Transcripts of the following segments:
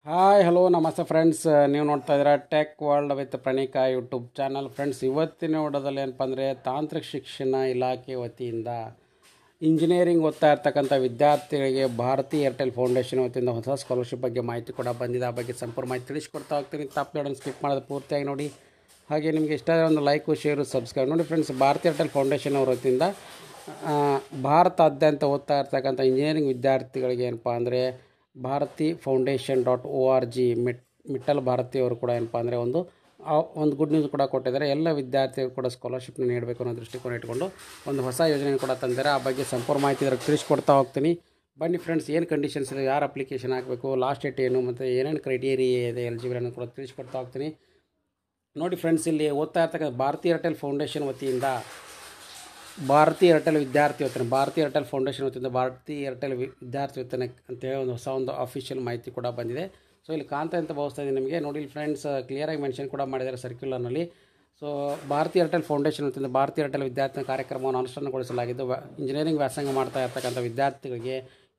Hi hello ನಮಸ್ತೆ friends, ನೀವು ನೋಡ್ತಾ ಇದ್ದೀರಾ tech world with Pranika YouTube channel. Friends, ಇವತ್ತಿನ ವಿಡಿಯೋದಲ್ಲಿ ಏನಪ್ಪ ಅಂದರೆ ತಾಂತ್ರಿಕ ಶಿಕ್ಷಣ ಇಲಾಖೆ ವತಿಯಿಂದ ಇಂಜಿನಿಯರಿಂಗ್ ಓದ್ತಾ ಇರ್ತಕ್ಕಂಥ ವಿದ್ಯಾರ್ಥಿಗಳಿಗೆ ಭಾರತಿ ಏರ್ಟೆಲ್ ಫೌಂಡೇಶನ್ ವತಿಯಿಂದ ಹೊಸ ಸ್ಕಾಲರ್ಶಿಪ್ ಬಗ್ಗೆ ಮಾಹಿತಿ ಕೂಡ ಬಂದಿದೆ. ಆ ಬಗ್ಗೆ ಸಂಪೂರ್ಣ ಮಾಹಿತಿ ತಿಳಿಸ್ಕೊಡ್ತಾ ಹೋಗ್ತೀನಿ. ತಪ್ಪು ಸ್ಕಿಪ್ ಮಾಡೋದು ಪೂರ್ತಿಯಾಗಿ ನೋಡಿ. ಹಾಗೆ ನಿಮಗೆ ಇಷ್ಟ ಆದರೆ ಒಂದು ಲೈಕು, ಶೇರು, ಸಬ್ಸ್ಕ್ರೈಬ್ ನೋಡಿ. ಫ್ರೆಂಡ್ಸ್, ಭಾರತಿ ಏರ್ಟೆಲ್ ಫೌಂಡೇಶನ್ ಅವ್ರ ವತಿಯಿಂದ ಭಾರತಾದ್ಯಂತ ಓದ್ತಾ ಇರ್ತಕ್ಕಂಥ ಇಂಜಿನಿಯರಿಂಗ್ ವಿದ್ಯಾರ್ಥಿಗಳಿಗೆ ಏನಪ್ಪ ಅಂದರೆ ಭಾರತಿ ಫೌಂಡೇಶನ್ .org ಮಿಟ್ಟಲ್ ಭಾರತಿ ಅವರು ಕೂಡ ಏನಪ್ಪ ಅಂದರೆ ಒಂದು ಗುಡ್ ನ್ಯೂಸ್ ಕೂಡ ಕೊಟ್ಟಿದ್ದಾರೆ. ಎಲ್ಲ ವಿದ್ಯಾರ್ಥಿಗಳು ಕೂಡ ಸ್ಕಾಲರ್ಶಿಪ್ನ ನೀಡಬೇಕು ಅನ್ನೋ ದೃಷ್ಟಿಕೋನ ಇಟ್ಕೊಂಡು ಒಂದು ಹೊಸ ಯೋಜನೆ ಕೂಡ ತಂದಿದ್ದಾರೆ. ಆ ಬಗ್ಗೆ ಸಂಪೂರ್ಣ ಮಾಹಿತಿ ಇದಕ್ಕೆ ತಿಳಿಸ್ಕೊಡ್ತಾ ಹೋಗ್ತೀನಿ. ಬನ್ನಿ ಫ್ರೆಂಡ್ಸ್, ಏನು ಕಂಡೀಷನ್ಸ್ ಇದೆ, ಯಾರು ಅಪ್ಲಿಕೇಶನ್ ಹಾಕಬೇಕು, ಲಾಸ್ಟ್ ಡೇಟ್ ಏನು, ಮತ್ತು ಏನೇನು ಕ್ರೈಟೀರಿಯಾ ಇದೆ ಎಲಿಜಿಬಲ್ ಅನ್ನೋದು ಕೂಡ ತಿಳಿಸ್ಕೊಡ್ತಾ ಹೋಗ್ತೀನಿ. ನೋಡಿ ಫ್ರೆಂಡ್ಸ್, ಇಲ್ಲಿ ಓದ್ತಾ ಇರ್ತಕ್ಕಂಥ ಭಾರತಿ ಏರ್ಟೆಲ್ ಫೌಂಡೇಶನ್ ವತಿಯಿಂದ ಭಾರತಿ ಏರ್ಟೆಲ್ ವಿದ್ಯಾರ್ಥಿ ವೇತನ, ಭಾರತಿ ಏರ್ಟೆಲ್ ಫೌಂಡೇಶನ್ ವತಿಯಿಂದ ಭಾರತಿ ಏರ್ಟೆಲ್ ವಿದ್ಯಾರ್ಥಿ ವೇತನ ಅಂತೇಳಿ ಒಂದು ಅಫಿಷಿಯಲ್ ಮಾಹಿತಿ ಕೂಡ ಬಂದಿದೆ. ಸೊ ಇಲ್ಲಿ ಕಾಣ್ತಾ ಅಂತ ಭಾವಿಸ್ತಾ ಇದ್ದೀನಿ ನಿಮಗೆ. ನೋಡಿ ಫ್ರೆಂಡ್ಸ್, ಕ್ಲಿಯರಾಗಿ ಮೆನ್ಷನ್ ಕೂಡ ಮಾಡಿದ್ದಾರೆ ಸರ್ಕ್ಯುಲರ್ನಲ್ಲಿ. ಸೊ ಭಾರತಿ ಏರ್ಟೆಲ್ ಫೌಂಡೇಶನ್ ವತಿಯಿಂದ ಭಾರತಿ ಏರ್ಟೆಲ್ ವಿದ್ಯಾರ್ಥಿ ಕಾರ್ಯಕ್ರಮವನ್ನು ಅನುಷ್ಠಾನಗೊಳಿಸಲಾಗಿದ್ದು, ಇಂಜಿನಿಯರಿಂಗ್ ವ್ಯಾಸಂಗ ಮಾಡ್ತಾ ಇರ್ತಕ್ಕಂಥ ವಿದ್ಯಾರ್ಥಿಗಳಿಗೆ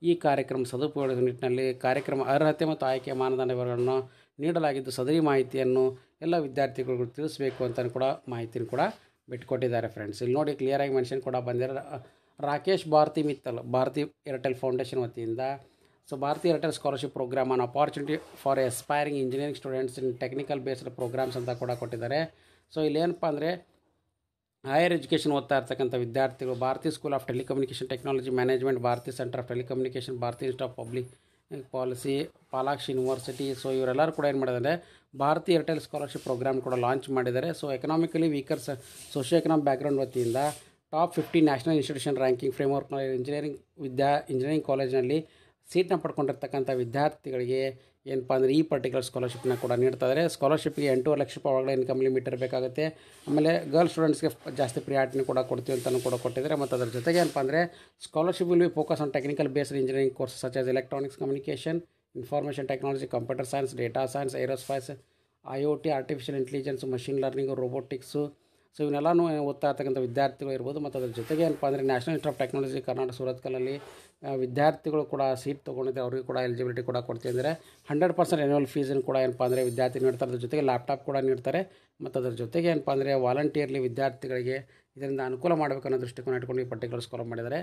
ಈ ಕಾರ್ಯಕ್ರಮ ಸದುಪಯೋಗ ನಿಟ್ಟಿನಲ್ಲಿ ಕಾರ್ಯಕ್ರಮ ಅರ್ಹತೆ ಮತ್ತು ಆಯ್ಕೆಯ ಮಾನದಂಡಗಳನ್ನು ನೀಡಲಾಗಿದ್ದು, ಸದರಿ ಮಾಹಿತಿಯನ್ನು ಎಲ್ಲ ವಿದ್ಯಾರ್ಥಿಗಳಿಗೂ ತಿಳಿಸಬೇಕು ಅಂತ ಕೂಡ ಮಾಹಿತಿಯನ್ನು ಕೂಡ ಬಿಟ್ಕೊಟ್ಟಿದ್ದಾರೆ. ಫ್ರೆಂಡ್ಸ್, ಇಲ್ಲಿ ನೋಡಿ ಕ್ಲಿಯರಾಗಿ ಮೆನ್ಷನ್ ಕೂಡ ಬಂದಿರೋ ರಾಕೇಶ್ ಭಾರತಿ ಮಿತ್ತಲ್ ಭಾರತಿ ಏರ್ಟೆಲ್ ಫೌಂಡೇಶನ್ ವತಿಯಿಂದ Bharti Airtel scholarship program an opportunity for aspiring engineering students in technical based programs ಅಂತ ಕೂಡ ಕೊಟ್ಟಿದ್ದಾರೆ. ಸೊ ಇಲ್ಲಿ ಏನಪ್ಪ ಅಂದರೆ ಹೈಯರ್ ಎಜುಕೇಷನ್ ಓದ್ತಾ ಇರ್ತಕ್ಕಂಥ ವಿದ್ಯಾರ್ಥಿಗಳು Bharti school of telecommunication technology management, Bharti centre of telecommunication, Bharti institute of public policy, Palakshi university. So ಇವರೆಲ್ಲರೂ ಕೂಡ ಏನು ಮಾಡಿದ್ದಾರೆ, ಭಾರತಿ ಏರ್ಟೆಲ್ ಸ್ಕಾಲರ್ಶಿಪ್ ಪ್ರೋಗ್ರಾಮ್ ಕೂಡ ಲಾಂಚ್ ಮಾಡಿದ್ದಾರೆ. So economically weaker socio economic background ವತಿಯಿಂದ ಟಾಪ್ 50 ನ್ಯಾಷನಲ್ ಇನ್ಸ್ಟಿಟ್ಯೂಷನ್ ರ್ಯಾಂಕಿಂಗ್ ಫ್ರೇಮ್ವರ್ಕ್ನಲ್ಲಿ ಇಂಜಿನಿಯರಿಂಗ್ ಕಾಲೇಜಿನಲ್ಲಿ ಸೀಟ್ನ ಪಡ್ಕೊಂಡಿರ್ತಕ್ಕಂಥ ವಿದ್ಯಾರ್ಥಿಗಳಿಗೆ ಏನಪ್ಪ ಅಂದರೆ ಈ ಪರ್ಟಿಕ್ಯುಲರ್ ಸ್ಕಾಲರ್ಶಿಪ್ನ ಕೂಡ ನೀಡ್ತಾ ಇದ್ದಾರೆ. ಸ್ಕಾಲರ್ಶಿಪ್ಗೆ 8.5 ಲಕ್ಷ ರೂಪಾಯಿ ಒಳಗಡೆ ಇನ್ಕಮ್ ಲಿಮಿಟ್ ಇರಬೇಕಾಗುತ್ತೆ. ಆಮೇಲೆ ಗರ್ಲ್ ಸ್ಟೂಡೆಂಟ್ಸ್ಗೆ ಜಾಸ್ತಿ ಪ್ರಿಯಾರಿಟಿನ ಕೂಡ ಕೊಡ್ತೀವಿ ಅಂತಲೂ ಕೂಡ ಕೊಟ್ಟಿದ್ದಾರೆ. ಮತ್ತು ಅದರ ಜೊತೆಗೆ ಏನಪ್ಪ ಅಂದರೆ scholarship will be focus on technical based engineering course such as electronics communication, information technology, computer science, data science, aerospace, IoT, artificial intelligence, machine learning, robotics. So ಇವನ್ನೆಲ್ಲನೂ ಓದ್ತಾ ಇರ್ತಕ್ಕಂಥ ವಿದ್ಯಾರ್ಥಿಗಳು ಇರ್ಬೋದು. ಮತ್ತು ಅದ್ರ ಜೊತೆಗೆ ಏನಪ್ಪ ಅಂದರೆ national institute of technology Karnataka ಸೂರತ್ಕಲಲ್ಲಿ ವಿದ್ಯಾರ್ಥಿಗಳು ಕೂಡ ಸೀಟ್ ತೊಗೊಂಡಿದ್ದರೆ ಅವರಿಗೆ ಕೂಡ ಎಲಿಜಿಬಿಲಿಟಿ ಕೂಡ ಕೊಡ್ತಾ ಇದ್ದಾರೆ. 100% ಆ್ಯನ್ಯುವಲ್ ಫೀಸನ್ನು ಕೂಡ ಏನಪ್ಪ ಅಂದರೆ ವಿದ್ಯಾರ್ಥಿ ನೀಡ್ತಾರೆ. ಅದ್ರ ಜೊತೆಗೆ ಲ್ಯಾಪ್ಟಾಪ್ ಕೂಡ ನೀಡ್ತಾರೆ. ಮತ್ತು ಅದ್ರ ಜೊತೆಗೆ ಏನಪ್ಪ ಅಂದರೆ ವಾಲಂಟಿಯರ್ಲಿ ವಿದ್ಯಾರ್ಥಿಗಳಿಗೆ ಇದರಿಂದ ಅನುಕೂಲ ಮಾಡಬೇಕು ಅನ್ನೋ ದೃಷ್ಟಿಕೋನ ಇಟ್ಕೊಂಡು ಈ ಪರ್ಟಿಕ್ಯುಲರ್ ಸ್ಕಾಲರ್ ಮಾಡಿದ್ದಾರೆ.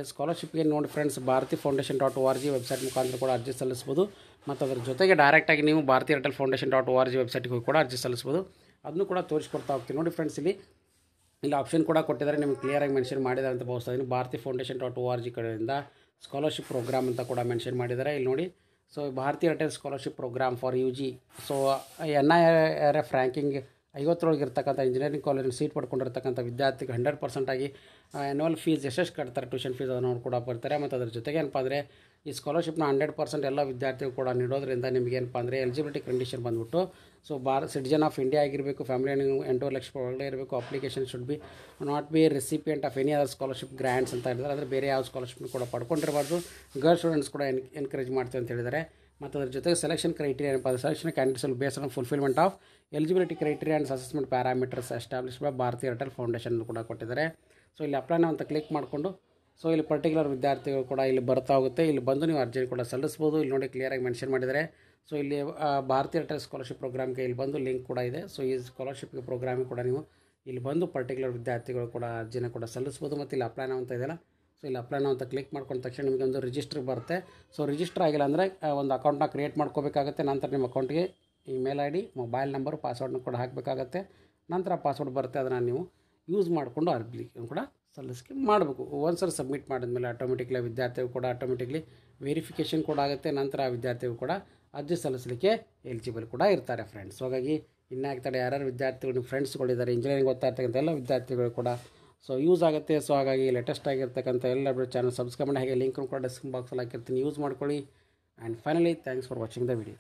ಸ್ಕಾಲರ್ಶಿಪ್ಗೆ ನೋಡಿ friends, Bharti foundation .org website ಮುಖಾಂತರ ಕೂಡ ಅರ್ಜಿ ಸಲ್ಲಿಸ್ಬೋದು. ಮತ್ತು ಅದ್ರ ಜೊತೆಗೆ ಡೈರೆಕ್ಟಾಗಿ ನೀವು ಭಾರತಿ ಏರ್ಟೆಲ್ ಫೌಂಡೇಶನ್ .org ವೆಬ್ಸೈಟ್ಗೆ ಕೂಡ ಅರ್ಜಿ ಸಲ್ಲಿಸ್ಬೋದು. ಅದನ್ನು ಕೂಡ ತೋರಿಸ್ಕೊಡ್ತಾ ಹೋಗ್ತೀನಿ. ನೋಡಿ ಫ್ರೆಂಡ್ಸ್, ಇಲ್ಲಿ ಆಪ್ಷನ್ ಕೂಡ ಕೊಟ್ಟಿದ್ದಾರೆ, ನಿಮಗೆ ಕ್ಲಿಯರಾಗಿ ಮೆನ್ಷನ್ ಮಾಡಿದ್ದಾರೆ ಅಂತ ಭಾವಿಸ್ತಾ ಇದ್ದೀನಿ. ಭಾರತಿ ಫೌಂಡೇಶನ್ .org ಕಡೆಯಿಂದ ಸ್ಕಾಲರ್ಶಿಪ್ ಪ್ರೋಗ್ರಾಮ್ ಅಂತ ಕೂಡ ಮೆನ್ಷನ್ ಮಾಡಿದ್ದಾರೆ. ಇಲ್ಲಿ ನೋಡಿ, so Bharti Airtel scholarship program for UG. So NIRF ranking 50 ಇರ್ತಕ್ಕಂಥ ಇಂಜಿನಿಯರಿಂಗ್ ಕಾಲೇಜಲ್ಲಿ ಸೀಟ್ ಪಡ್ಕೊಂಡಿರ್ತಕ್ಕಂಥ ವಿದ್ಯಾರ್ಥಿಗೆ 100% ಆಗಿ ಆ್ಯನ್ಯುವಲ್ ಫೀಸ್ ಎಷ್ಟು ಕಟ್ತಾರೆ, ಟ್ಯೂಷನ್ ಫೀಸ್ ಅದನ್ನು ಕೂಡ ಬರ್ತಾರೆ. ಮತ್ತು ಅದ್ರ ಜೊತೆಗೆ ಏನಪ್ಪ ಅಂದರೆ ಈ ಸ್ಕಾಲರ್ಶಿಪ್ನ 100% ಎಲ್ಲ ವಿದ್ಯಾರ್ಥಿಗಳು ಕೂಡ ನೀಡೋದ್ರಿಂದ ನಿಮಗೆ ಏನಪ್ಪ ಅಂದರೆ ಎಲಿಜಿಬಿಲಿಟಿ ಕಂಡೀಷನ್ ಬಂದುಬಿಟ್ಟು ಸೊ ಸಿಟಿಜನ್ ಆಫ್ ಇಂಡಿಯಾ ಆಗಿರಬೇಕು, ಫ್ಯಾಮಿಲಿ ಎರ್ನಿಂಗ್ 8 ಲಕ್ಷ ಒಳಗಡೆ ಇರಬೇಕು, application should be not be recipient of any other scholarship grants ಅಂತ ಹೇಳಿದ್ದಾರೆ. ಅಂದರೆ ಬೇರೆ ಯಾವ ಸ್ಕಾಲರ್ಶಿಪ್ನ ಕೂಡ ಪಡ್ಕೊಂಡಿರಬಾರ್ದು. ಗರ್ಲ್ ಸ್ಟೂಡೆಂಟ್ಸ್ ಕೂಡ ಎನ್ಕರೇಜ್ ಮಾಡ್ತೀವಿ ಅಂತ ಹೇಳಿದ್ದಾರೆ. ಮತ್ತು ಅದ್ರ ಜೊತೆಗೆ ಸೆಲೆಕ್ಷನ್ ಕ್ರೈಟೀರಿಯಾ ಏನಪ್ಪ ಅಂದರೆ selection candidates will based on fulfilment of eligibility criteria and assessment parameters establish by Bharti Airtel foundation ಕೂಡ ಕೊಟ್ಟಿದ್ದಾರೆ. ಸೊ ಇಲ್ಲಿ ಅಪ್ಲೈನ ಅಂತ ಕ್ಲಿಕ್ ಮಾಡಿಕೊಂಡು ಸೊ ಇಲ್ಲಿ ಪರ್ಟಿಕ್ಯುಲರ್ ವಿದ್ಯಾರ್ಥಿಗಳು ಕೂಡ ಇಲ್ಲಿ ಬರ್ತಾ ಹೋಗುತ್ತೆ. ಇಲ್ಲಿ ಬಂದು ನೀವು ಅರ್ಜಿ ಕೂಡ ಸಲ್ಲಿಸ್ಬೋದು. ಇಲ್ಲಿ ನೋಡಿ ಕ್ಲಿಯರಾಗಿ ಮೆನ್ಷನ್ ಮಾಡಿದ್ದಾರೆ. ಸೊ ಇಲ್ಲಿ ಭಾರತಿ ಏರ್ಟೆಲ್ ಸ್ಕಾಲರ್ಶಿಪ್ ಪ್ರೋಗ್ರಾಮ್ಗೆ ಇಲ್ಲಿ ಬಂದು ಲಿಂಕ್ ಕೂಡ ಇದೆ. ಸೊ ಈ ಸ್ಕಾಲರ್ಶಿಪ್ಗೆ ಪ್ರೋಗ್ರಾಮಿಗೆ ಕೂಡ ನೀವು ಇಲ್ಲಿ ಬಂದು ಪರ್ಟಿಕ್ಯುಲರ್ ವಿದ್ಯಾರ್ಥಿಗಳು ಕೂಡ ಅರ್ಜಿನ ಕೂಡ ಸಲ್ಲಿಸ್ಬೋದು. ಮತ್ತು ಇಲ್ಲಿ ಅಪ್ಲೈನ ಅಂತ ಇದೆಯಲ್ಲ, ಸೊ ಇಲ್ಲಿ ಅಪ್ಲೈನ ಅಂತ ಕ್ಲಿಕ್ ಮಾಡ್ಕೊಂಡ ತಕ್ಷಣ ನಿಮಗೆ ಒಂದು ರಿಜಿಸ್ಟರ್ ಬರುತ್ತೆ. ಸೊ ರಿಜಿಸ್ಟರ್ ಆಗಿಲ್ಲ ಅಂದರೆ ಒಂದು ಅಕೌಂಟ್ನ ಕ್ರಿಯೇಟ್ ಮಾಡ್ಕೋಬೇಕಾಗುತ್ತೆ. ನಂತರ ನಿಮ್ಮ ಅಕೌಂಟ್ಗೆ ಇಮೇಲ್ ID, ಮೊಬೈಲ್ ನಂಬರು, ಪಾಸ್ವರ್ಡ್ನ ಕೂಡ ಹಾಕಬೇಕಾಗತ್ತೆ. ನಂತರ ಪಾಸ್ವರ್ಡ್ ಬರುತ್ತೆ, ಅದನ್ನು ನೀವು ಯೂಸ್ ಮಾಡಿಕೊಂಡು ಅರ್ಜಿ ಕೂಡ ಸಲ್ಲಿಸಿಕೆ ಮಾಡಬೇಕು. ಒಂದ್ಸಲ ಸಬ್ಮಿಟ್ ಮಾಡಿದ್ಮೇಲೆ ಆಟೋಮೆಟಿಕ್ಲಿ ವಿದ್ಯಾರ್ಥಿಗಳು ಕೂಡ ಆಟೋಮೆಟಿಕ್ಲಿ ವೆರಿಫಿಕೇಷನ್ ಕೂಡ ಆಗುತ್ತೆ. ನಂತರ ಆ ವಿದ್ಯಾರ್ಥಿಗಳು ಕೂಡ ಅರ್ಜಿ ಸಲ್ಲಿಸಲಿಕ್ಕೆ ಎಲಿಜಿಬಲ್ ಕೂಡ ಇರ್ತಾರೆ. ಫ್ರೆಂಡ್ಸ್, ಹಾಗಾಗಿ ಇನ್ನಾಗ್ತಾರೆ ಯಾರ್ಯಾರು ವಿದ್ಯಾರ್ಥಿಗಳು ನಿಮ್ಮ ಫ್ರೆಂಡ್ಸ್ಗಳಿದ್ದಾರೆ ಇಂಜಿನಿಯರಿಂಗ್ ಓದ್ತಾ ಇರ್ತಕ್ಕಂಥ ಎಲ್ಲ ವಿದ್ಯಾರ್ಥಿಗಳು ಕೂಡ ಸೊ ಯೂಸ್ ಆಗುತ್ತೆ. ಸೊ ಹಾಗಾಗಿ ಲೇಟೆಸ್ಟ್ ಆಗಿರ್ತಕ್ಕಂಥ ಎಲ್ಲ ಚಾನಲ್ ಸಬ್ಸ್ಕ್ರೈಬ್ ಮಾಡಿ, ಹಾಗೆ ಲಿಂಕ್ ಕೂಡ ಡಿಸ್ಕ್ರಿಪ್ಷನ್ ಬಾಕ್ಸಲ್ಲಿ ಹಾಕಿರ್ತೀನಿ, ಯೂಸ್ ಮಾಡ್ಕೊಳ್ಳಿ. And finally thanks for watching the video.